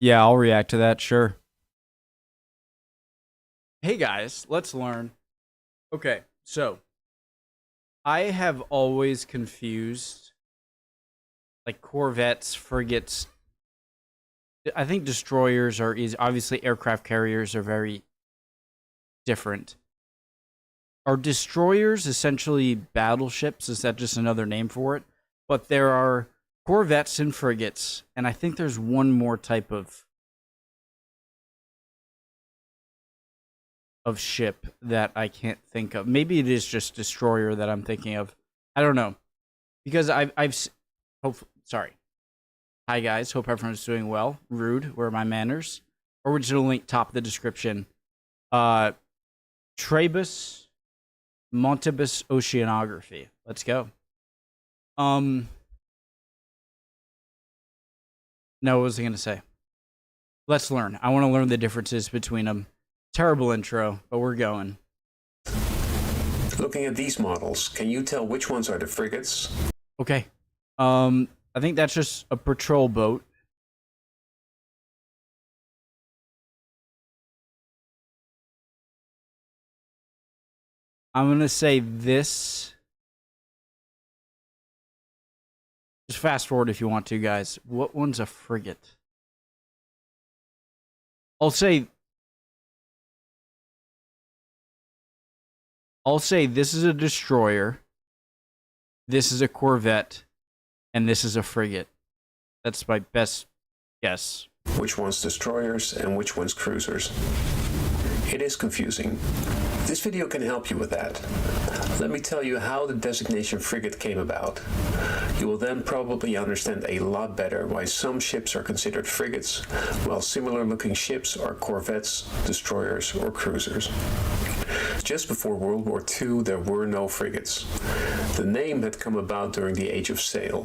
Yeah, I'll react to that, sure. Hey guys, let's learn. Okay, so I have always confused like corvettes, frigates. I think destroyers are easy. Obviously, aircraft carriers are very different. Are destroyers essentially battleships? Is that just another name for it? But there are corvettes and frigates, and I think there's one more type of ship that I can't think of. Maybe it is just destroyer that I'm thinking of. I don't know, because sorry. Hi guys, hope everyone's doing well. Rude, where are my manners? Original link top of the description. Trebus Montibus Oceanography. Let's go. No, what was I gonna say? Let's learn. I want to learn the differences between them. Terrible intro, but we're going. Looking at these models, can you tell which ones are the frigates? Okay. I think that's just a patrol boat. I'm gonna say this. Just fast forward if you want to, guys. What one's a frigate? I'll say this is a destroyer, this is a corvette, and this is a frigate. That's my best guess. Which one's destroyers and which one's cruisers? It is confusing. This video can help you with that. Let me tell you how the designation frigate came about. You will then probably understand a lot better why some ships are considered frigates, while similar looking ships are corvettes, destroyers, or cruisers. Just before World War II, there were no frigates. The name had come about during the Age of Sail.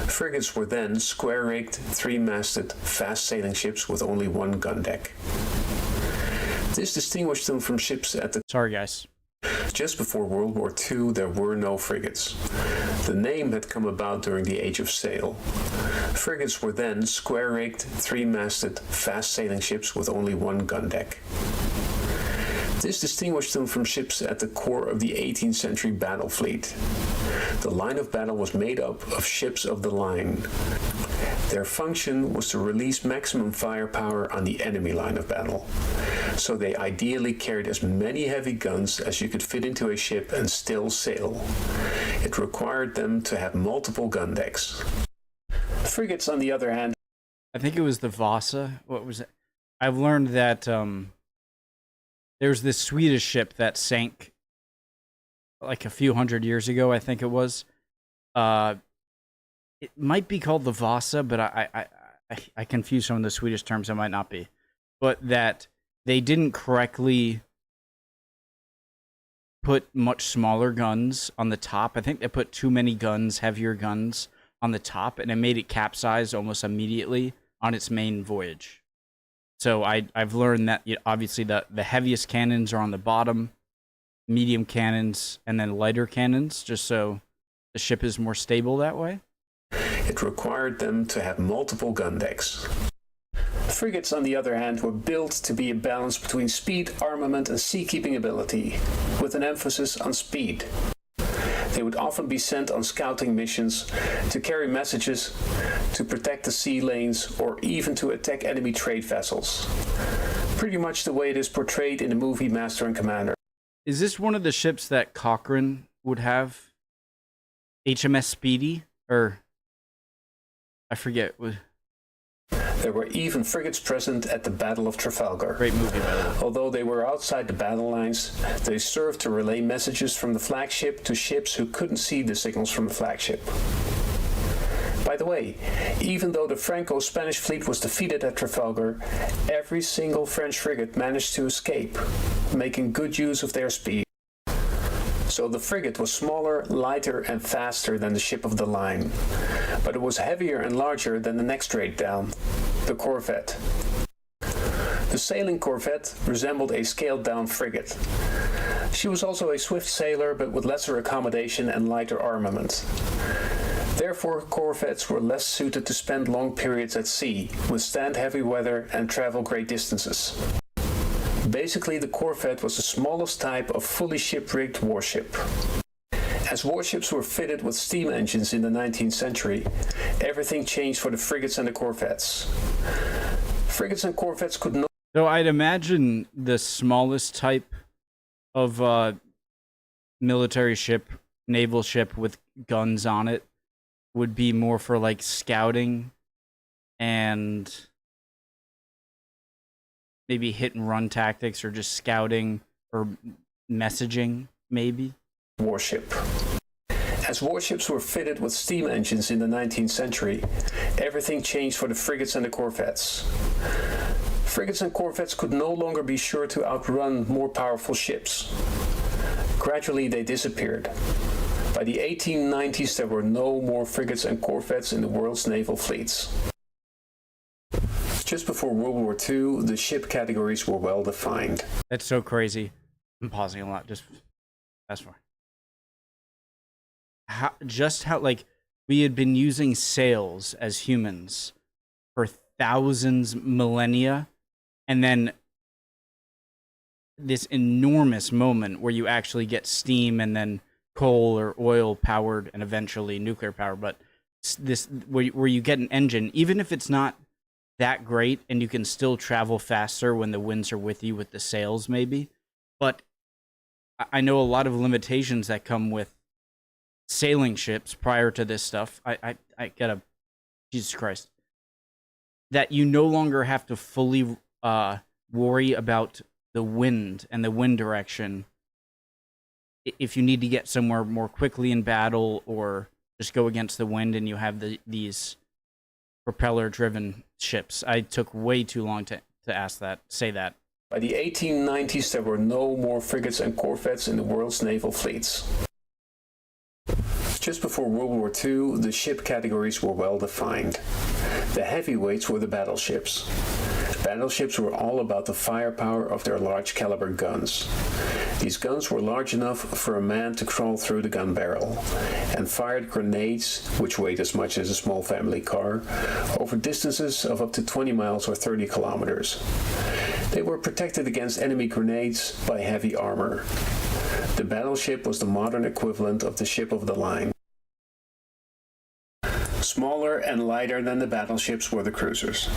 Frigates were then square-rigged, three-masted, fast-sailing ships with only one gun deck. This distinguished them from ships at the... Sorry, guys. Just before World War II, there were no frigates. The name had come about during the Age of Sail. Frigates were then square-rigged, three-masted, fast-sailing ships with only one gun deck. This distinguished them from ships at the core of the 18th century battle fleet. The line of battle was made up of ships of the line. Their function was to release maximum firepower on the enemy line of battle. So they ideally carried as many heavy guns as you could fit into a ship and still sail. It required them to have multiple gun decks. Frigates, on the other hand... I think it was the Vasa. What was it? I've learned that there's this Swedish ship that sank like a few hundred years ago, I think it was. It might be called the Vasa, but I confuse some of the Swedish terms. It might not be. But that they didn't correctly put much smaller guns on the top. I think they put too many guns, heavier guns, on the top, and it made it capsize almost immediately on its main voyage. So I've learned that obviously the heaviest cannons are on the bottom, medium cannons, and then lighter cannons, just so the ship is more stable that way. It required them to have multiple gun decks. Frigates, on the other hand, were built to be a balance between speed, armament, and seakeeping ability, with an emphasis on speed. They would often be sent on scouting missions to carry messages, to protect the sea lanes, or even to attack enemy trade vessels. Pretty much the way it is portrayed in the movie Master and Commander. Is this one of the ships that Cochrane would have? HMS Speedy? Or... I forget. There were even frigates present at the Battle of Trafalgar. Great movie, by the way. Although they were outside the battle lines, they served to relay messages from the flagship to ships who couldn't see the signals from the flagship. By the way, even though the Franco-Spanish fleet was defeated at Trafalgar, every single French frigate managed to escape, making good use of their speed. So the frigate was smaller, lighter, and faster than the ship of the line, but it was heavier and larger than the next grade down, the Corvette. The sailing Corvette resembled a scaled-down frigate. She was also a swift sailor, but with lesser accommodation and lighter armament. Their Therefore, corvettes were less suited to spend long periods at sea, withstand heavy weather, and travel great distances. Basically, the corvette was the smallest type of fully ship-rigged warship. As warships were fitted with steam engines in the 19th century, everything changed for the frigates and the corvettes. Frigates and corvettes could no... So I'd imagine the smallest type of military ship, naval ship with guns on it, would be more for like scouting and maybe hit and run tactics, or just scouting or messaging, maybe. Warship. As warships were fitted with steam engines in the 19th century, everything changed for the frigates and the corvettes. Frigates and corvettes could no longer be sure to outrun more powerful ships. Gradually, they disappeared. By the 1890s, there were no more frigates and corvettes in the world's naval fleets. Just before World War II, the ship categories were well defined. That's so crazy. I'm pausing a lot. Just fast forward. How like we had been using sails as humans for thousands, millennia, and then this enormous moment where you actually get steam and then coal or oil powered and eventually nuclear power. But this where you get an engine, even if it's not that great, and you can still travel faster when the winds are with you with the sails, maybe. But I know a lot of limitations that come with sailing ships prior to this stuff. I gotta, Jesus Christ, that you no longer have to fully worry about the wind and the wind direction if you need to get somewhere more quickly in battle, or just go against the wind, and you have these propeller-driven ships. I took way too long to say that. By the 1890s, there were no more frigates and corvettes in the world's naval fleets. Just before World War II, the ship categories were well defined. The heavyweights were the battleships. Battleships were all about the firepower of their large caliber guns. These guns were large enough for a man to crawl through the gun barrel, and fired grenades, which weighed as much as a small family car, over distances of up to 20 miles or 30 kilometers. They were protected against enemy grenades by heavy armor. The battleship was the modern equivalent of the ship of the line. Smaller and lighter than the battleships were the cruisers.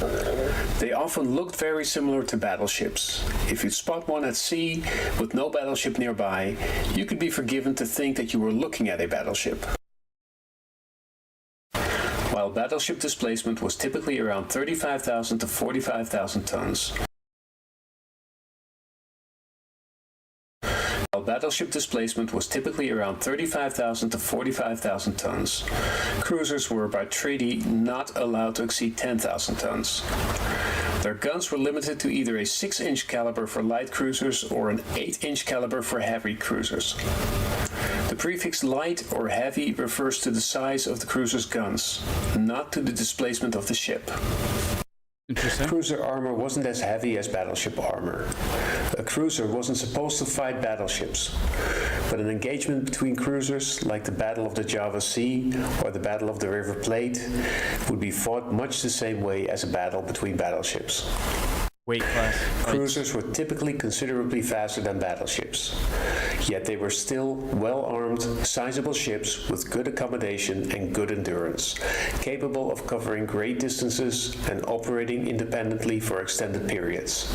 They often looked very similar to battleships. If you'd spot one at sea with no battleship nearby, you could be forgiven to think that you were looking at a battleship. While battleship displacement was typically around 35,000 to 45,000 tons. Battleship displacement was typically around 35,000 to 45,000 tons. Cruisers were by treaty not allowed to exceed 10,000 tons. Their guns were limited to either a 6-inch caliber for light cruisers or an 8-inch caliber for heavy cruisers. The prefix light or heavy refers to the size of the cruiser's guns, not to the displacement of the ship. Interesting. Cruiser armor wasn't as heavy as battleship armor. A cruiser wasn't supposed to fight battleships, but an engagement between cruisers, like the Battle of the Java Sea or the Battle of the River Plate, would be fought much the same way as a battle between battleships. Weight class. Cruisers were typically considerably faster than battleships, yet they were still well-armed, sizable ships with good accommodation and good endurance, capable of covering great distances and operating independently for extended periods.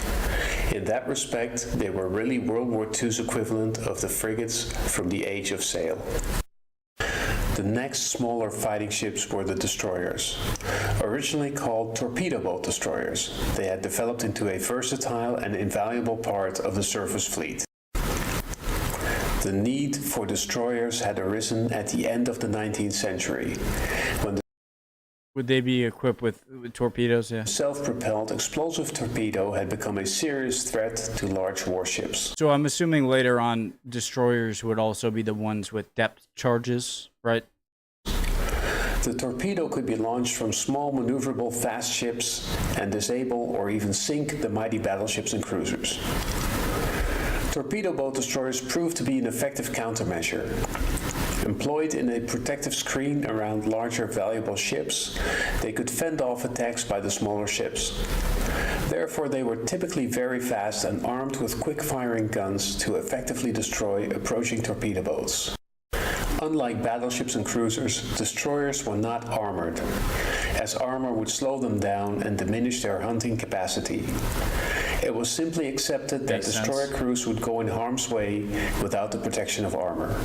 In that respect, they were really World War II's equivalent of the frigates from the Age of Sail. The next smaller fighting ships were the destroyers. Originally called torpedo boat destroyers, they had developed into a versatile and invaluable part of the surface fleet. The need for destroyers had arisen at the end of the 19th century, when the Would they be equipped with torpedoes? Yeah. self-propelled explosive torpedo had become a serious threat to large warships. So I'm assuming later on, destroyers would also be the ones with depth charges, right? The torpedo could be launched from small maneuverable fast ships and disable or even sink the mighty battleships and cruisers. Torpedo boat destroyers proved to be an effective countermeasure. Employed in a protective screen around larger valuable ships, they could fend off attacks by the smaller ships. Therefore, they were typically very fast and armed with quick-firing guns to effectively destroy approaching torpedo boats. Unlike battleships and cruisers, destroyers were not armored, as armor would slow them down and diminish their hunting capacity. It was simply accepted that destroyer crews would go in harm's way without the protection of armor.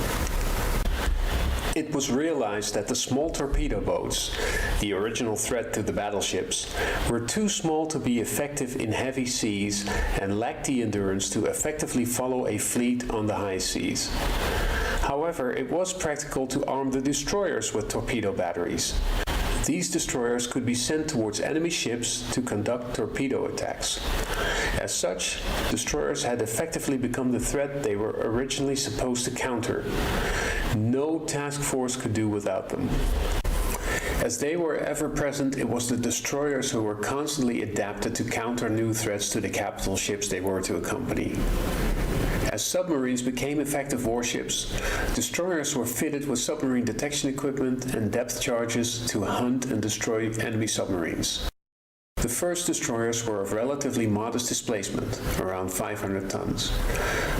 It was realized that the small torpedo boats, the original threat to the battleships, were too small to be effective in heavy seas and lacked the endurance to effectively follow a fleet on the high seas. However, it was practical to arm the destroyers with torpedo batteries. These destroyers could be sent towards enemy ships to conduct torpedo attacks. As such, destroyers had effectively become the threat they were originally supposed to counter. No task force could do without them. As they were ever present, it was the destroyers who were constantly adapted to counter new threats to the capital ships they were to accompany. As submarines became effective warships, destroyers were fitted with submarine detection equipment and depth charges to hunt and destroy enemy submarines. The first destroyers were of relatively modest displacement, around 500 tons,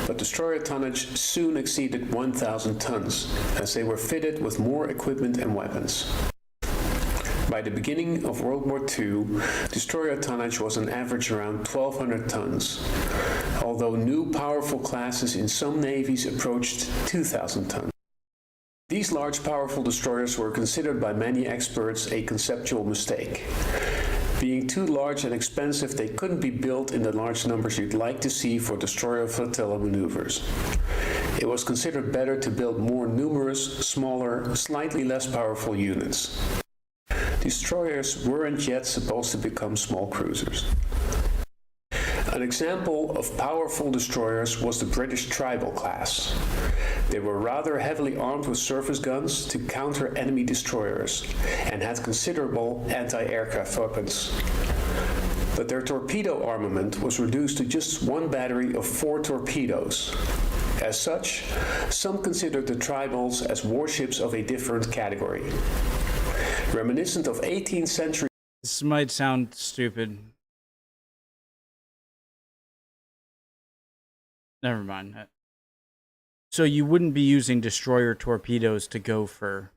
but destroyer tonnage soon exceeded 1,000 tons, as they were fitted with more equipment and weapons. By the beginning of World War II, destroyer tonnage was on average around 1,200 tons, although new powerful classes in some navies approached 2,000 tons. These large powerful destroyers were considered by many experts a conceptual mistake. Being too large and expensive, they couldn't be built in the large numbers you'd like to see for destroyer flotilla maneuvers. It was considered better to build more numerous, smaller, slightly less powerful units. Destroyers weren't yet supposed to become small cruisers. An example of powerful destroyers was the British Tribal class. They were rather heavily armed with surface guns to counter enemy destroyers and had considerable anti-aircraft weapons. But their torpedo armament was reduced to just one battery of 4 torpedoes. As such, some considered the Tribals as warships of a different category. Reminiscent of 18th century. This might sound stupid. Never mind. So you wouldn't be using destroyer torpedoes to go for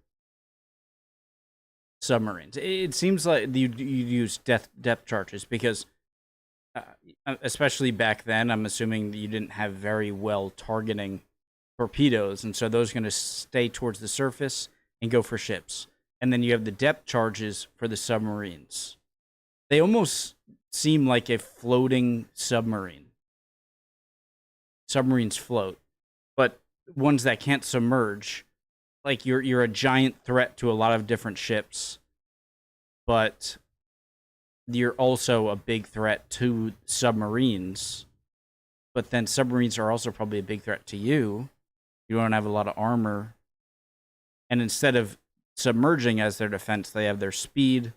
submarines. It seems like you'd use depth charges because, especially back then, I'm assuming that you didn't have very well targeting torpedoes, and so those are going to stay towards the surface and go for ships. And then you have the depth charges for the submarines. They almost seem like a floating submarine. Submarines float, but ones that can't submerge, like you're a giant threat to a lot of different ships, but you're also a big threat to submarines. But then submarines are also probably a big threat to you. You don't have a lot of armor, and instead of submerging as their defense, they have their speed,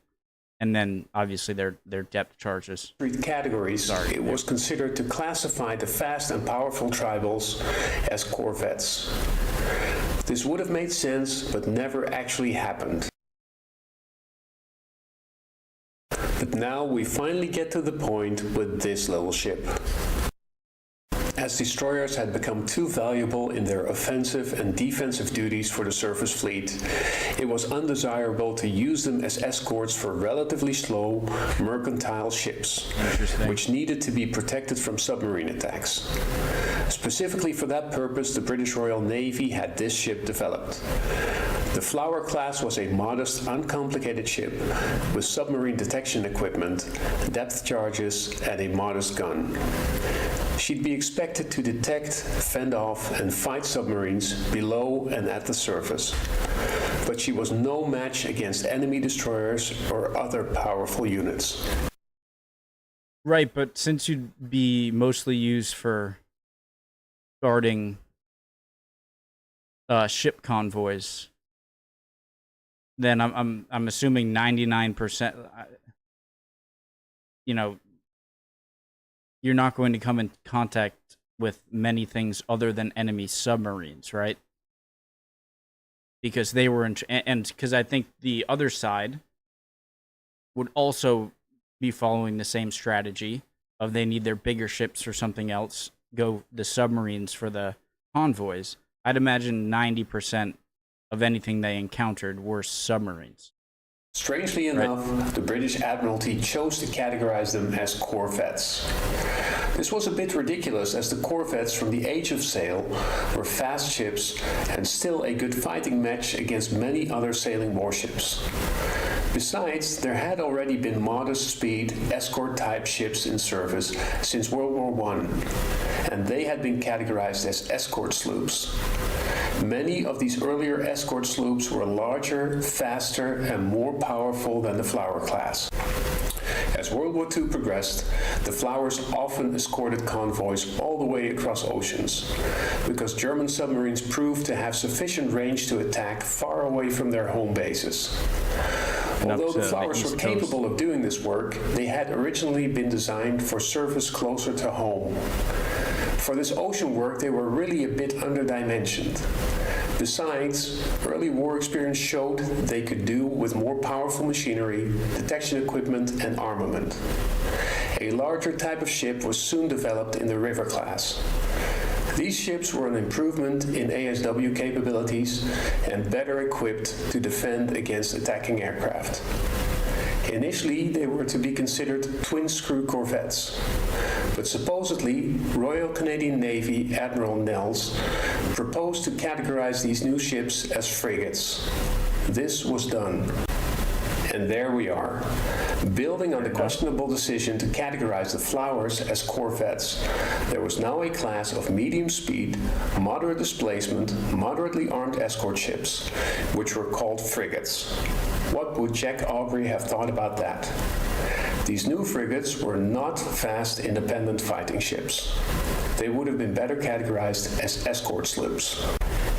and then obviously their depth charges. Categories. It was considered to classify the fast and powerful Tribals as Corvettes. This would have made sense, but never actually happened. But now we finally get to the point with this little ship. As destroyers had become too valuable in their offensive and defensive duties for the surface fleet, it was undesirable to use them as escorts for relatively slow mercantile ships, which needed to be protected from submarine attacks. Specifically for that purpose, the British Royal Navy had this ship developed. The Flower class was a modest, uncomplicated ship with submarine detection equipment, depth charges, and a modest gun. She'd be expected to detect, fend off, and fight submarines below and at the surface. But she was no match against enemy destroyers or other powerful units. Right, but since you'd be mostly used for guarding ship convoys, then I'm assuming 99%, you're not going to come in contact with many things other than enemy submarines, right? because they were and because I think the other side would also be following the same strategy of they need their bigger ships or something else, go the submarines for the convoys. I'd imagine 90% of anything they encountered were submarines. Strangely enough, the British Admiralty chose to categorize them as corvettes. This was a bit ridiculous, as the corvettes from the Age of Sail were fast ships and still a good fighting match against many other sailing warships. Besides, there had already been modest speed escort type ships in service since World War I, and they had been categorized as escort sloops. Many of these earlier escort sloops were larger, faster, and more powerful than the Flower class. As World War II progressed, the Flowers often escorted convoys all the way across oceans, because German submarines proved to have sufficient range to attack far away from their home bases. Although the Flowers were capable of doing this work, they had originally been designed for service closer to home. For this ocean work, they were really a bit underdimensioned. Besides, early war experience showed they could do with more powerful machinery, detection equipment, and armament. A larger type of ship was soon developed in the River class. These ships were an improvement in ASW capabilities and better equipped to defend against attacking aircraft. Initially, they were to be considered twin-screw corvettes, but supposedly Royal Canadian Navy Admiral Nels proposed to categorize these new ships as frigates. This was done. And there we are. Building on the questionable decision to categorize the Flowers as corvettes, there was now a class of medium speed, moderate displacement, moderately armed escort ships, which were called frigates. What would Jack Aubrey have thought about that? These new frigates were not fast, independent fighting ships. They would have been better categorized as escort sloops.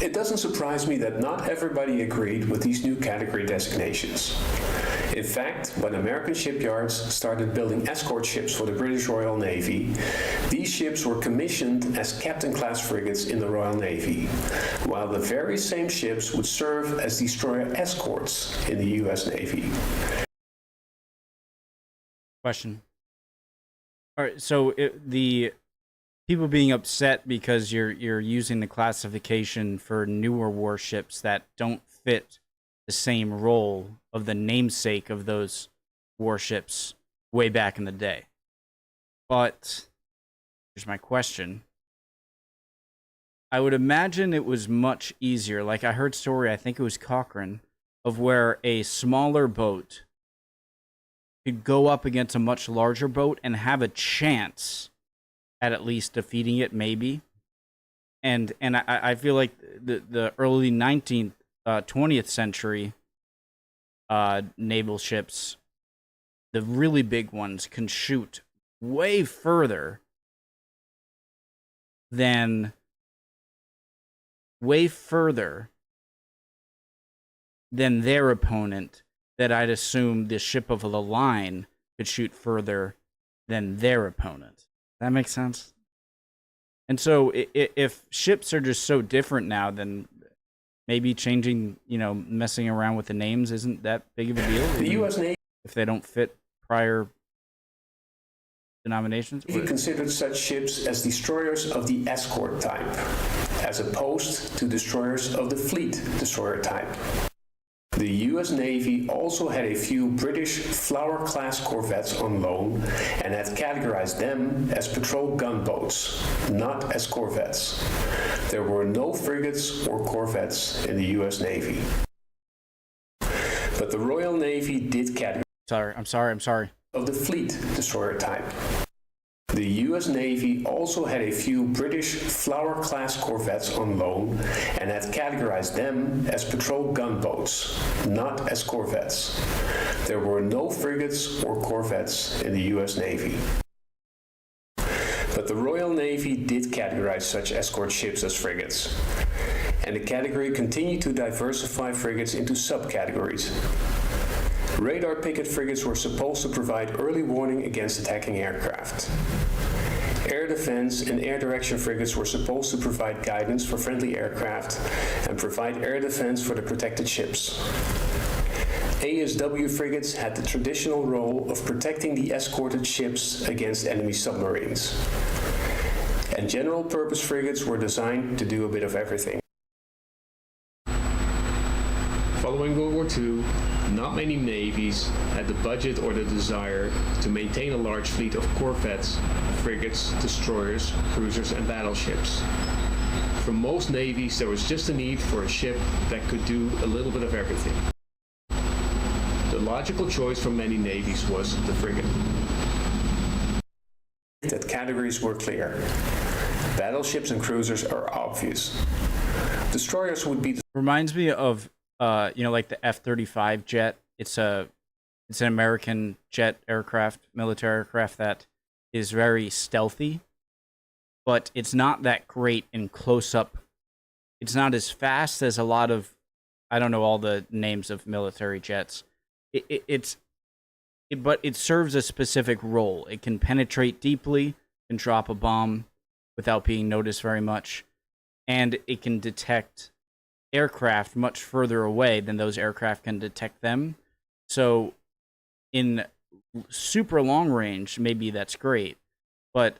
It doesn't surprise me that not everybody agreed with these new category designations. In fact, when American shipyards started building escort ships for the British Royal Navy, these ships were commissioned as captain-class frigates in the Royal Navy, while the very same ships would serve as destroyer escorts in the US Navy. Question. All right, so the people being upset because you're using the classification for newer warships that don't fit the same role of the namesake of those warships way back in the day. But here's my question. I would imagine it was much easier. Like I heard story, I think it was Cochrane, of where a smaller boat could go up against a much larger boat and have a chance at least defeating it, maybe. And I feel like the early 20th century naval ships, the really big ones, can shoot way further than their opponent, that I'd assume the ship of the line could shoot further than their opponent. That makes sense? And so if ships are just so different now, then maybe changing, messing around with the names isn't that big of a deal. The U.S. Navy, if they don't fit prior denominations? He considered such ships as destroyers of the escort type, as opposed to destroyers of the fleet destroyer type. The US Navy also had a few British Flower-class corvettes on loan and had categorized them as patrol gunboats, not as corvettes. There were no frigates or corvettes in the US Navy. But the Royal Navy did categorize I'm sorry. of the fleet destroyer type. The US Navy also had a few British Flower-class corvettes on loan and had categorized them as patrol gunboats, not as corvettes. There were no frigates or corvettes in the US Navy. But the Royal Navy did categorize such escort ships as frigates, and the category continued to diversify frigates into subcategories. Radar picket frigates were supposed to provide early warning against attacking aircraft. Air defense and air direction frigates were supposed to provide guidance for friendly aircraft and provide air defense for the protected ships. ASW frigates had the traditional role of protecting the escorted ships against enemy submarines. And general purpose frigates were designed to do a bit of everything. Following World War II, not many navies had the budget or the desire to maintain a large fleet of corvettes, frigates, destroyers, cruisers, and battleships. For most navies, there was just a need for a ship that could do a little bit of everything. The logical choice for many navies was the frigate. That categories were clear. Battleships and cruisers are obvious. Destroyers would be... Reminds me of, like the F-35 jet. It's an American jet aircraft, military aircraft that is very stealthy, but it's not that great in close-up. It's not as fast as a lot of, I don't know all the names of military jets. But it serves a specific role. It can penetrate deeply, can drop a bomb without being noticed very much, and it can detect aircraft much further away than those aircraft can detect them. So in super long range, maybe that's great, but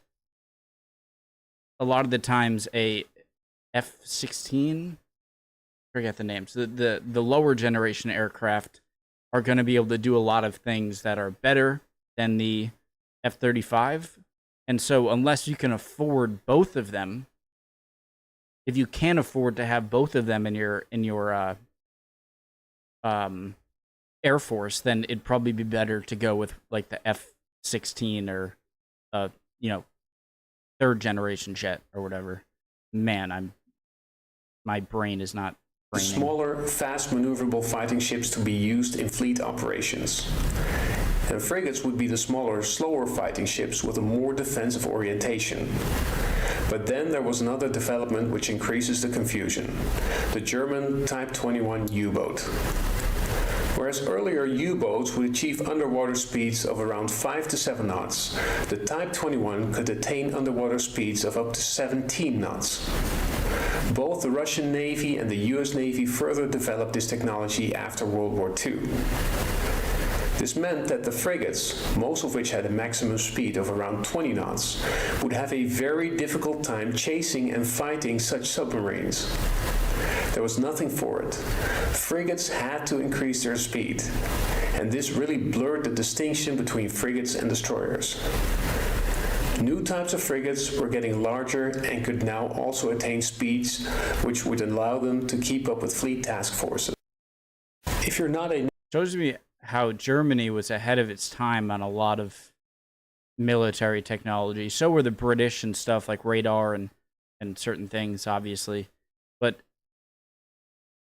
a lot of the times a F-16, forget the names, the lower generation aircraft are going to be able to do a lot of things that are better than the F-35. And so unless you can afford both of them, if you can't afford to have both of them in your Air Force, then it'd probably be better to go with like the F-16 or third generation jet or whatever. Man, my brain is not braining. Smaller, fast maneuverable fighting ships to be used in fleet operations. And frigates would be the smaller, slower fighting ships with a more defensive orientation. But then there was another development which increases the confusion: the German Type 21 U-boat. Whereas earlier U-boats would achieve underwater speeds of around 5 to 7 knots, the Type 21 could attain underwater speeds of up to 17 knots. Both the Russian Navy and the US Navy further developed this technology after World War II. This meant that the frigates, most of which had a maximum speed of around 20 knots, would have a very difficult time chasing and fighting such submarines. There was nothing for it. Frigates had to increase their speed, and this really blurred the distinction between frigates and destroyers. New types of frigates were getting larger and could now also attain speeds which would allow them to keep up with fleet task forces. If you're not a... Shows me how Germany was ahead of its time on a lot of military technology. So were the British and stuff like radar and certain things, obviously. But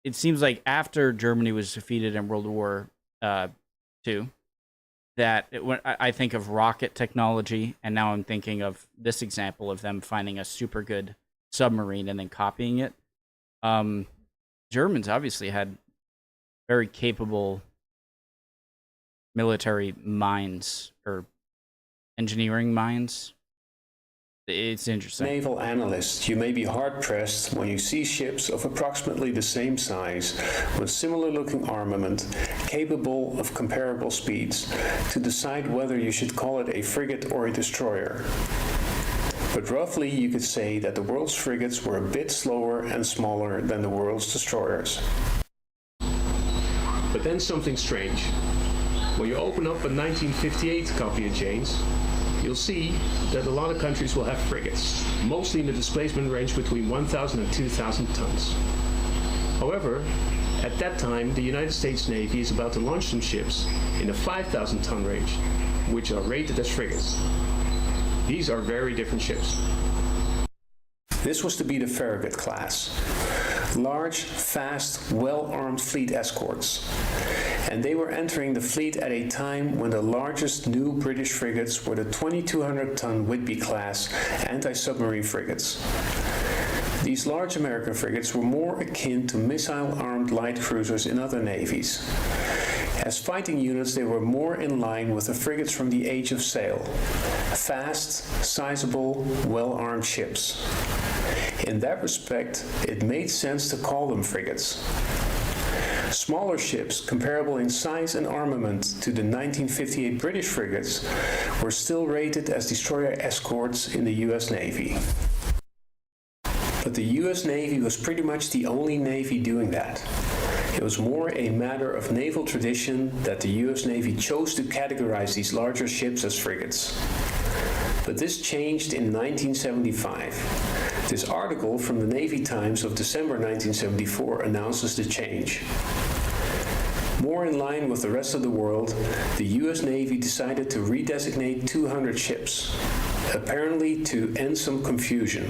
it seems like after Germany was defeated in World War II, that when I think of rocket technology, and now I'm thinking of this example of them finding a super good submarine and then copying it. Germans obviously had very capable military minds or engineering minds. It's interesting. Naval analyst, you may be hard-pressed when you see ships of approximately the same size, with similar-looking armament, capable of comparable speeds, to decide whether you should call it a frigate or a destroyer. But roughly, you could say that the world's frigates were a bit slower and smaller than the world's destroyers. But then something strange. When you open up a 1958 copy of Jane's, you'll see that a lot of countries will have frigates, mostly in the displacement range between 1,000 and 2,000 tons. However, at that time, the United States Navy is about to launch some ships in the 5,000 ton range, which are rated as frigates. These are very different ships. This was to be the Frigate class. Large, fast, well-armed fleet escorts. And they were entering the fleet at a time when the largest new British frigates were the 2,200-ton Whitby class anti-submarine frigates. These large American frigates were more akin to missile-armed light cruisers in other navies. As fighting units, they were more in line with the frigates from the Age of Sail. Fast, sizable, well-armed ships. In that respect, it made sense to call them frigates. Smaller ships, comparable in size and armament to the 1958 British frigates, were still rated as destroyer escorts in the US Navy. But the US Navy was pretty much the only Navy doing that. It was more a matter of naval tradition that the US Navy chose to categorize these larger ships as frigates. But this changed in 1975. This article from the Navy Times of December 1974 announces the change. More in line with the rest of the world, the US Navy decided to redesignate 200 ships, apparently to end some confusion.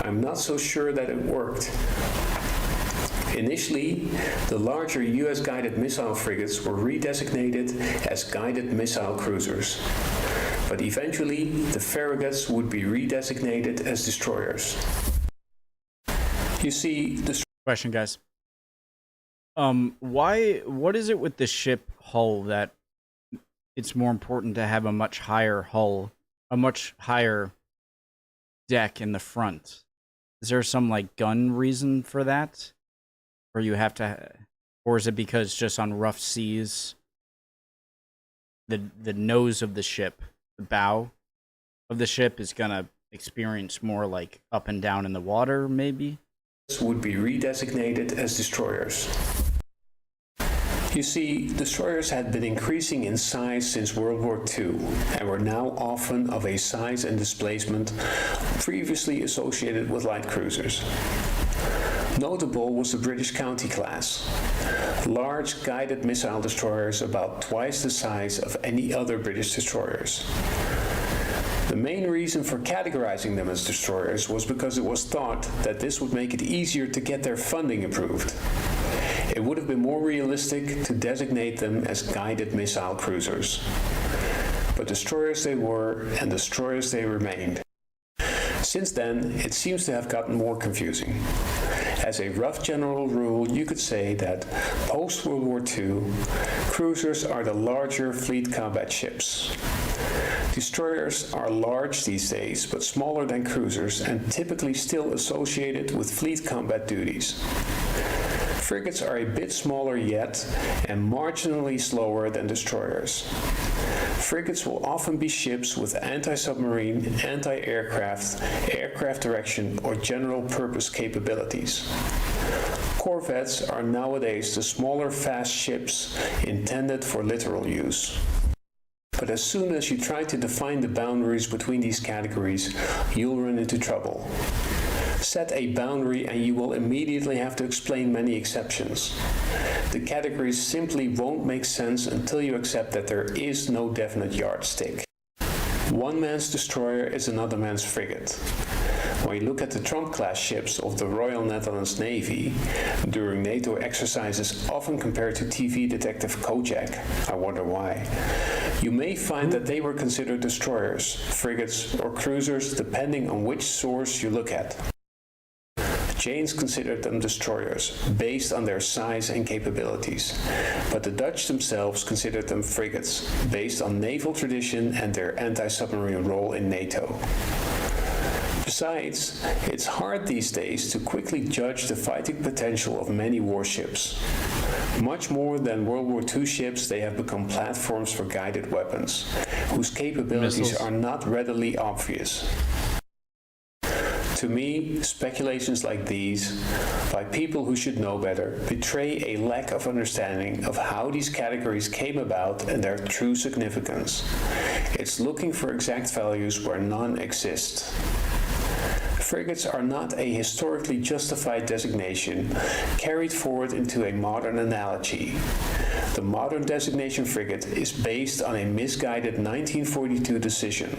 I'm not so sure that it worked. Initially, the larger US guided missile frigates were redesignated as guided missile cruisers. But eventually, the frigates would be redesignated as destroyers. You see, the Question, guys. What is it with the ship hull that it's more important to have a much higher hull, a much higher deck in the front? Is there some like gun reason for that? Or you have to, or is it because just on rough seas, the nose of the ship, the bow of the ship is gonna experience more like up and down in the water, maybe? Would be redesignated as destroyers. You see, destroyers had been increasing in size since World War II and were now often of a size and displacement previously associated with light cruisers. Notable was the British County class, large guided missile destroyers about twice the size of any other British destroyers. The main reason for categorizing them as destroyers was because it was thought that this would make it easier to get their funding approved. It would have been more realistic to designate them as guided missile cruisers. But destroyers they were, and destroyers they remained. Since then, it seems to have gotten more confusing. As a rough general rule, you could say that post-World War II, cruisers are the larger fleet combat ships. Destroyers are large these days, but smaller than cruisers and typically still associated with fleet combat duties. Frigates are a bit smaller yet and marginally slower than destroyers. Frigates will often be ships with anti-submarine, anti-aircraft, aircraft direction, or general purpose capabilities. Corvettes are nowadays the smaller fast ships intended for littoral use. But as soon as you try to define the boundaries between these categories, you'll run into trouble. Set a boundary and you will immediately have to explain many exceptions. The categories simply won't make sense until you accept that there is no definite yardstick. One man's destroyer is another man's frigate. When you look at the Trump-class ships of the Royal Netherlands Navy during NATO exercises often compared to TV detective Kojak, I wonder why, you may find that they were considered destroyers, frigates, or cruisers depending on which source you look at. Janes considered them destroyers, based on their size and capabilities, but the Dutch themselves considered them frigates, based on naval tradition and their anti-submarine role in NATO. Besides, it's hard these days to quickly judge the fighting potential of many warships. Much more than World War II ships, they have become platforms for guided weapons, whose capabilities are not readily obvious. To me, speculations like these, by people who should know better, betray a lack of understanding of how these categories came about and their true significance. It's looking for exact values where none exist. Frigates are not a historically justified designation carried forward into a modern analogy. The modern designation frigate is based on a misguided 1942 decision.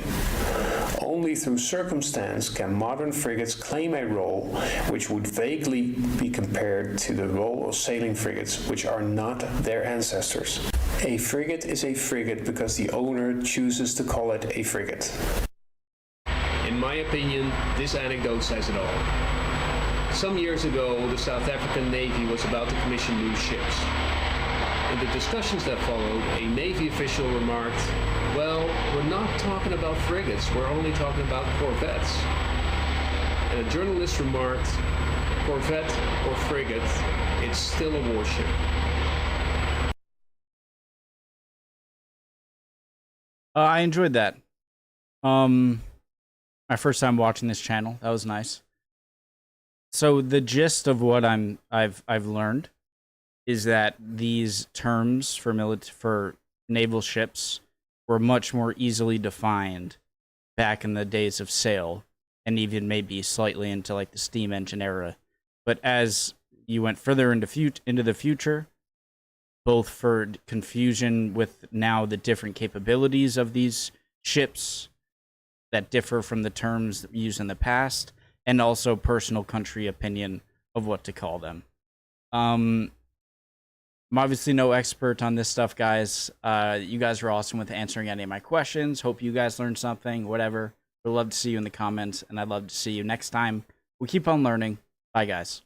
Only through circumstance can modern frigates claim a role which would vaguely be compared to the role of sailing frigates, which are not their ancestors. A frigate is a frigate because the owner chooses to call it a frigate. In my opinion, this anecdote says it all. Some years ago, the South African Navy was about to commission new ships. In the discussions that followed, a Navy official remarked, "Well, we're not talking about frigates, we're only talking about corvettes." And a journalist remarked, "Corvette or frigate, it's still a warship." I enjoyed that. My first time watching this channel. That was nice. So the gist of what I've learned is that these terms for naval ships were much more easily defined back in the days of sail, and even maybe slightly into like the steam engine era. But as you went further into the future, both for confusion with now the different capabilities of these ships that differ from the terms used in the past, and also personal country opinion of what to call them. I'm obviously no expert on this stuff, guys. You guys were awesome with answering any of my questions. Hope you guys learned something, whatever. Would love to see you in the comments, and I'd love to see you next time. We keep on learning. Bye, guys.